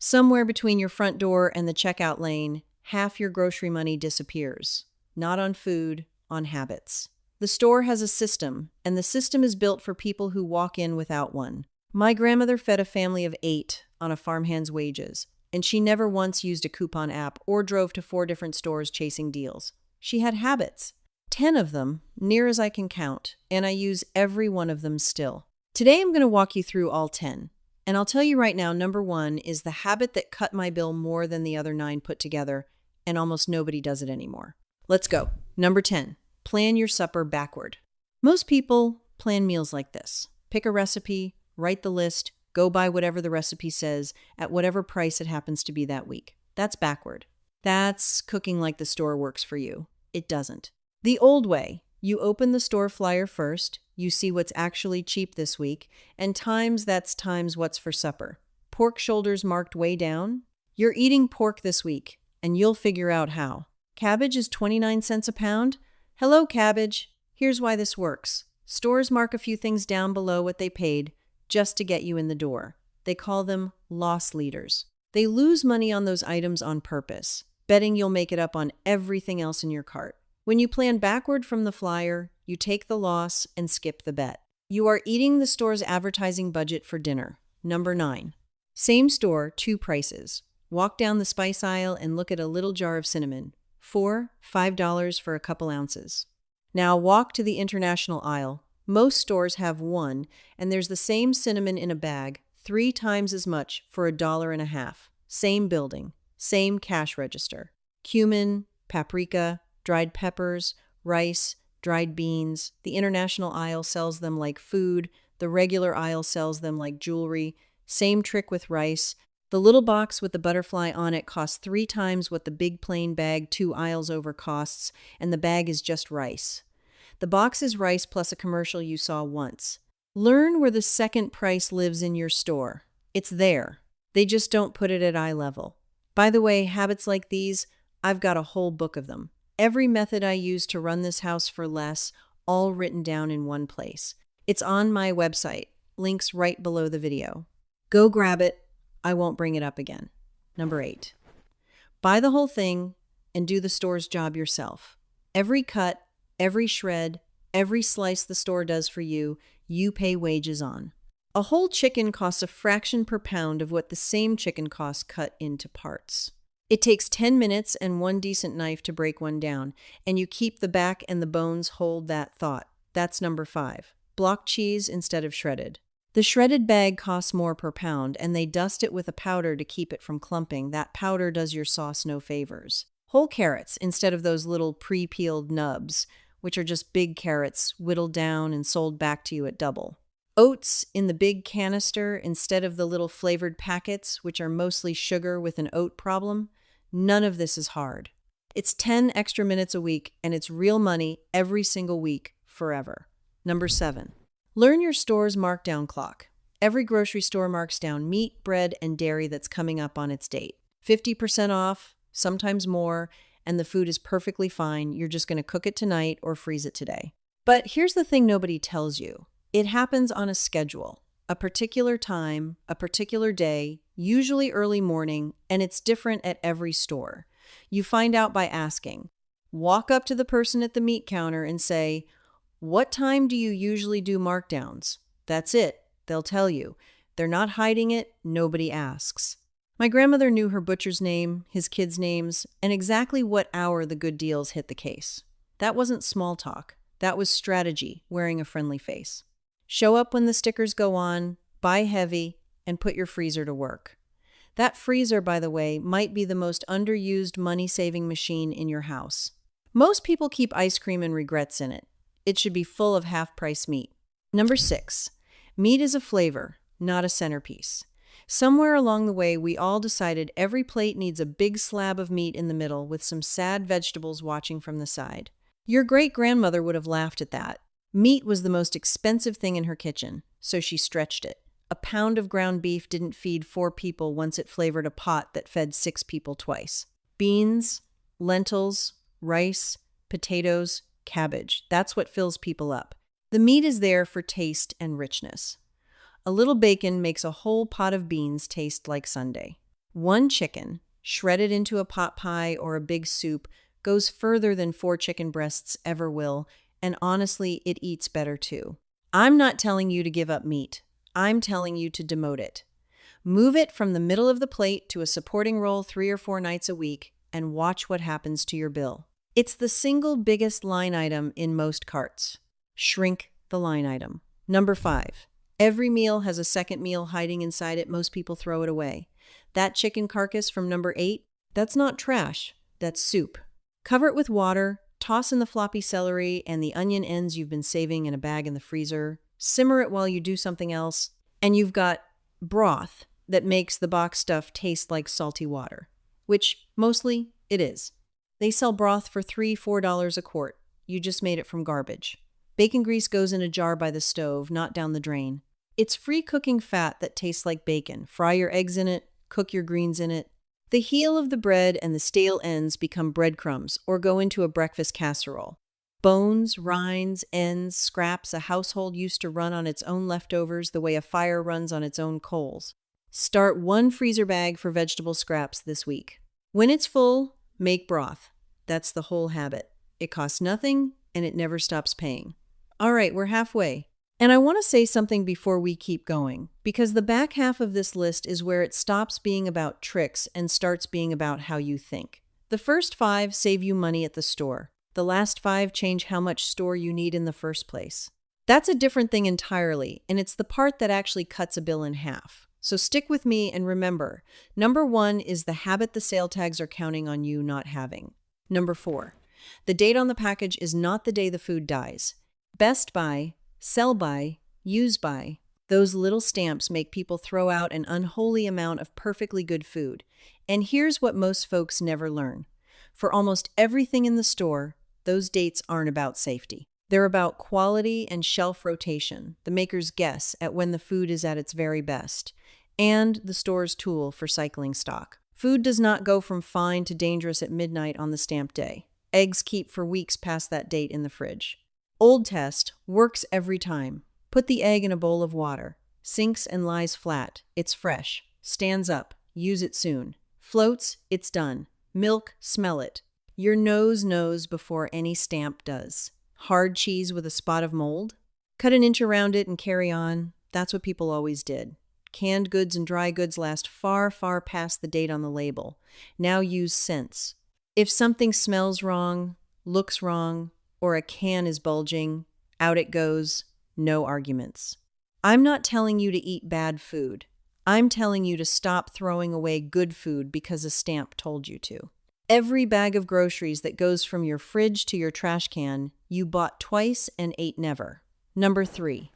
Somewhere between your front door and the checkout lane, half your grocery money disappears. Not on food, on habits. The store has a system, and the system is built for people who walk in without one. My grandmother fed a family of 8 on a farmhand's wages, and she never once used a coupon app or drove to 4 different stores chasing deals. She had habits. 10 of them, near as I can count, and I use every one of them still. Today I'm going to walk you through all 10. And I'll tell you right now, number 1 is the habit that cut my bill more than the other 9 put together, and almost nobody does it anymore. Let's go. Number 10, plan your supper backward. Most people plan meals like this. Pick a recipe, write the list, go buy whatever the recipe says at whatever price it happens to be that week. That's backward. That's cooking like the store works for you. It doesn't. The old way, you open the store flyer first, you see what's actually cheap this week, and that's times what's for supper. Pork shoulders marked way down? You're eating pork this week, and you'll figure out how. Cabbage is 29 cents a pound? Hello, cabbage. Here's why this works. Stores mark a few things down below what they paid just to get you in the door. They call them loss leaders. They lose money on those items on purpose, betting you'll make it up on everything else in your cart. When you plan backward from the flyer, you take the loss and skip the bet. You are eating the store's advertising budget for dinner. Number 9. Same store, 2 prices. Walk down the spice aisle and look at a little jar of cinnamon. $5 for a couple ounces. Now walk to the international aisle. Most stores have 1, and there's the same cinnamon in a bag, 3 times as much for $1.50. Same building, same cash register. Cumin, paprika, dried peppers, rice, dried beans. The international aisle sells them like food. The regular aisle sells them like jewelry. Same trick with rice. The little box with the butterfly on it costs 3 times what the big plain bag 2 aisles over costs, and the bag is just rice. The box is rice plus a commercial you saw once. Learn where the second price lives in your store. It's there. They just don't put it at eye level. By the way, habits like these, I've got a whole book of them. Every method I use to run this house for less, all written down in one place. It's on my website. Links right below the video. Go grab it. I won't bring it up again. Number 8. Buy the whole thing and do the store's job yourself. Every cut, every shred, every slice the store does for you, you pay wages on. A whole chicken costs a fraction per pound of what the same chicken costs cut into parts. It takes 10 minutes and 1 decent knife to break one down, and you keep the back and the bones. Hold that thought. That's number 5. Block cheese instead of shredded. The shredded bag costs more per pound, and they dust it with a powder to keep it from clumping. That powder does your sauce no favors. Whole carrots instead of those little pre-peeled nubs, which are just big carrots whittled down and sold back to you at double. Oats in the big canister instead of the little flavored packets, which are mostly sugar with an oat problem. None of this is hard. It's 10 extra minutes a week, and it's real money every single week, forever. Number 7. Learn your store's markdown clock. Every grocery store marks down meat, bread, and dairy that's coming up on its date. 50% off, sometimes more, and the food is perfectly fine. You're just going to cook it tonight or freeze it today. But here's the thing nobody tells you. It happens on a schedule, a particular time, a particular day, usually early morning, and it's different at every store. You find out by asking. Walk up to the person at the meat counter and say, "What time do you usually do markdowns?" That's it. They'll tell you. They're not hiding it. Nobody asks. My grandmother knew her butcher's name, his kids' names, and exactly what hour the good deals hit the case. That wasn't small talk. That was strategy, wearing a friendly face. Show up when the stickers go on, buy heavy, and put your freezer to work. That freezer, by the way, might be the most underused money-saving machine in your house. Most people keep ice cream and regrets in it. It should be full of half-price meat. Number 6. Meat is a flavor, not a centerpiece. Somewhere along the way, we all decided every plate needs a big slab of meat in the middle with some sad vegetables watching from the side. Your great-grandmother would have laughed at that. Meat was the most expensive thing in her kitchen, so she stretched it. A pound of ground beef didn't feed 4 people once it flavored a pot that fed 6 people twice. Beans, lentils, rice, potatoes, cabbage. That's what fills people up. The meat is there for taste and richness. A little bacon makes a whole pot of beans taste like Sunday. One chicken, shredded into a pot pie or a big soup, goes further than 4 chicken breasts ever will, and honestly, it eats better too. I'm not telling you to give up meat. I'm telling you to demote it. Move it from the middle of the plate to a supporting role 3 or 4 nights a week and watch what happens to your bill. It's the single biggest line item in most carts. Shrink the line item. Number 5. Every meal has a second meal hiding inside it. Most people throw it away. That chicken carcass from number 8, that's not trash. That's soup. Cover it with water, toss in the floppy celery and the onion ends you've been saving in a bag in the freezer, simmer it while you do something else, and you've got broth that makes the box stuff taste like salty water, which mostly it is. They sell broth for $3-4 a quart. You just made it from garbage. Bacon grease goes in a jar by the stove, not down the drain. It's free cooking fat that tastes like bacon. Fry your eggs in it, cook your greens in it. The heel of the bread and the stale ends become breadcrumbs or go into a breakfast casserole. Bones, rinds, ends, scraps a household used to run on its own leftovers the way a fire runs on its own coals. Start one freezer bag for vegetable scraps this week. When it's full, make broth. That's the whole habit. It costs nothing and it never stops paying. All right, we're halfway. And I want to say something before we keep going, because the back half of this list is where it stops being about tricks and starts being about how you think. The first 5 save you money at the store. The last 5 change how much store you need in the first place. That's a different thing entirely, and it's the part that actually cuts a bill in half. So stick with me and remember, number 1 is the habit the sale tags are counting on you not having. Number 4, the date on the package is not the day the food dies. Best by, sell by, use by. Those little stamps make people throw out an unholy amount of perfectly good food. And here's what most folks never learn. For almost everything in the store, those dates aren't about safety. They're about quality and shelf rotation, the maker's guess at when the food is at its very best, and the store's tool for cycling stock. Food does not go from fine to dangerous at midnight on the stamp day. Eggs keep for weeks past that date in the fridge. Old test works every time. Put the egg in a bowl of water. Sinks and lies flat. It's fresh. Stands up. Use it soon. Floats. It's done. Milk. Smell it. Your nose knows before any stamp does. Hard cheese with a spot of mold? Cut an inch around it and carry on. That's what people always did. Canned goods and dry goods last far, far past the date on the label. Now use sense. If something smells wrong, looks wrong, or a can is bulging, out it goes, no arguments. I'm not telling you to eat bad food. I'm telling you to stop throwing away good food because a stamp told you to. Every bag of groceries that goes from your fridge to your trash can, you bought twice and ate never. Number 3,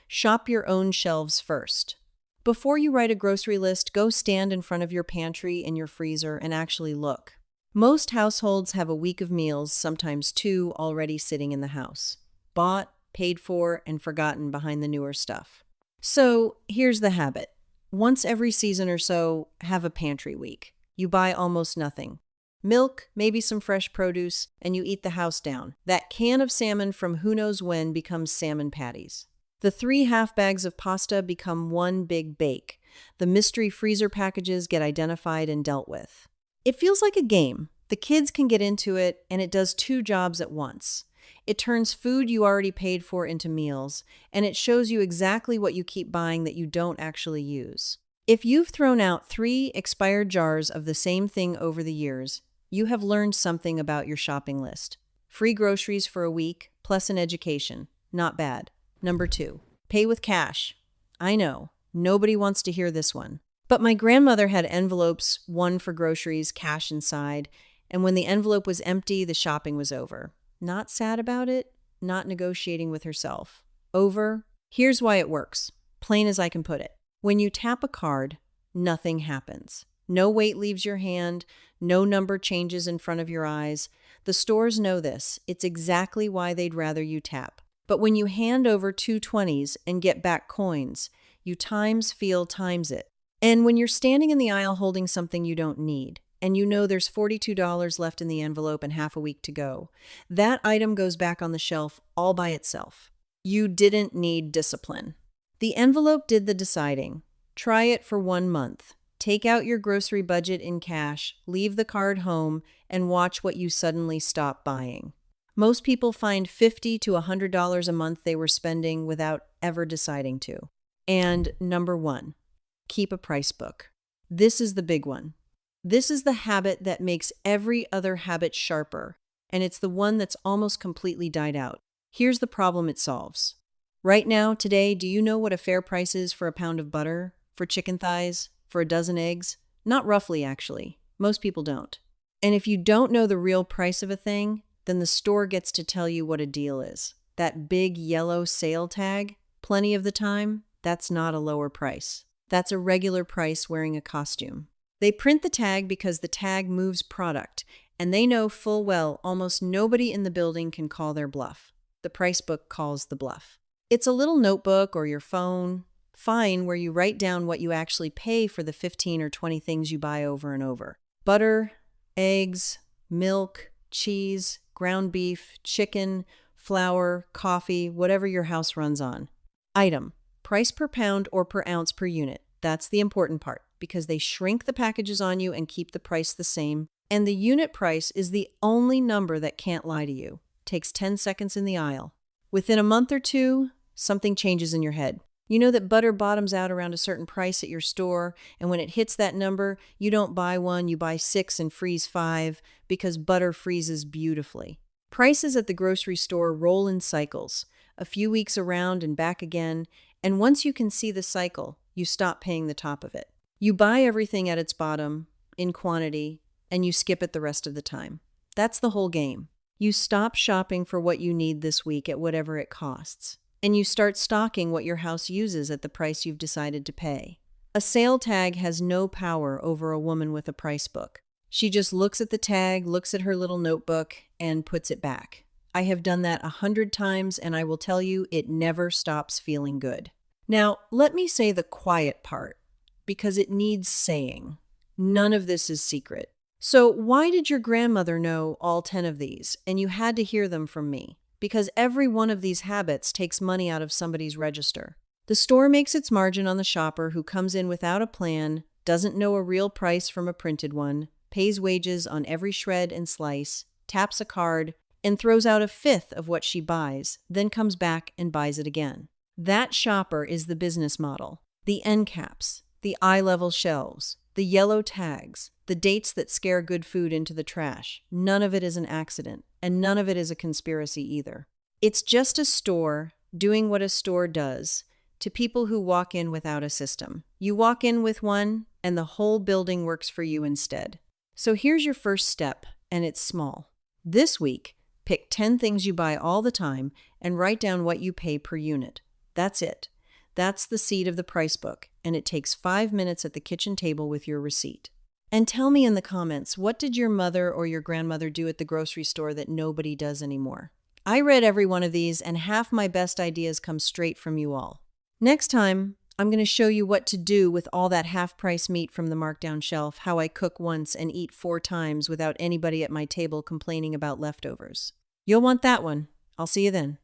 shop your own shelves first. Before you write a grocery list, go stand in front of your pantry and your freezer and actually look. Most households have a week of meals, sometimes 2, already sitting in the house. Bought, paid for, and forgotten behind the newer stuff. So here's the habit. Once every season or so, have a pantry week. You buy almost nothing. Milk, maybe some fresh produce, and you eat the house down. That can of salmon from who knows when becomes salmon patties. The 3 half bags of pasta become one big bake. The mystery freezer packages get identified and dealt with. It feels like a game. The kids can get into it, and it does 2 jobs at once. It turns food you already paid for into meals, and it shows you exactly what you keep buying that you don't actually use. If you've thrown out 3 expired jars of the same thing over the years, you have learned something about your shopping list. Free groceries for a week, plus an education. Not bad. Number 2, pay with cash. I know, nobody wants to hear this one. But my grandmother had envelopes, one for groceries, cash inside, and when the envelope was empty, the shopping was over. Not sad about it, not negotiating with herself. Over. Here's why it works, plain as I can put it. When you tap a card, nothing happens. No weight leaves your hand, no number changes in front of your eyes. The stores know this. It's exactly why they'd rather you tap. But when you hand over 2 20s and get back coins, you times it. And when you're standing in the aisle holding something you don't need, and you know there's $42 left in the envelope and half a week to go, that item goes back on the shelf all by itself. You didn't need discipline. The envelope did the deciding. Try it for 1 month. Take out your grocery budget in cash, leave the card home, and watch what you suddenly stop buying. Most people find $50 to $100 a month they were spending without ever deciding to. And number one, keep a price book. This is the big one. This is the habit that makes every other habit sharper, and it's the one that's almost completely died out. Here's the problem it solves. Right now, today, do you know what a fair price is for a pound of butter, for chicken thighs, for a dozen eggs? Not roughly, actually. Most people don't. And if you don't know the real price of a thing, then the store gets to tell you what a deal is. That big yellow sale tag, plenty of the time, that's not a lower price. That's a regular price wearing a costume. They print the tag because the tag moves product, and they know full well almost nobody in the building can call their bluff. The price book calls the bluff. It's a little notebook or your phone, fine, where you write down what you actually pay for the 15 or 20 things you buy over and over. Butter, eggs, milk, cheese, ground beef, chicken, flour, coffee, whatever your house runs on. Item, price per pound or per ounce per unit. That's the important part, because they shrink the packages on you and keep the price the same. And the unit price is the only number that can't lie to you. Takes 10 seconds in the aisle. Within a month or two, something changes in your head. You know that butter bottoms out around a certain price at your store, and when it hits that number, you don't buy one, you buy 6 and freeze 5, because butter freezes beautifully. Prices at the grocery store roll in cycles, a few weeks around and back again, and once you can see the cycle, you stop paying the top of it. You buy everything at its bottom, in quantity, and you skip it the rest of the time. That's the whole game. You stop shopping for what you need this week at whatever it costs, and you start stocking what your house uses at the price you've decided to pay. A sale tag has no power over a woman with a price book. She just looks at the tag, looks at her little notebook, and puts it back. I have done that 100 times, and I will tell you, it never stops feeling good. Now, let me say the quiet part, because it needs saying. None of this is secret. So why did your grandmother know all 10 of these, and you had to hear them from me? Because every one of these habits takes money out of somebody's register. The store makes its margin on the shopper who comes in without a plan, doesn't know a real price from a printed one, pays wages on every shred and slice, taps a card, and throws out a fifth of what she buys, then comes back and buys it again. That shopper is the business model. The end caps, the eye-level shelves, the yellow tags, the dates that scare good food into the trash. None of it is an accident, and none of it is a conspiracy either. It's just a store doing what a store does to people who walk in without a system. You walk in with one, and the whole building works for you instead. So here's your first step, and it's small. This week, pick 10 things you buy all the time and write down what you pay per unit. That's it. That's the seed of the price book, and it takes 5 minutes at the kitchen table with your receipt. And tell me in the comments, what did your mother or your grandmother do at the grocery store that nobody does anymore? I read every one of these, and half my best ideas come straight from you all. Next time, I'm going to show you what to do with all that half-price meat from the markdown shelf, how I cook once and eat 4 times without anybody at my table complaining about leftovers. You'll want that one. I'll see you then.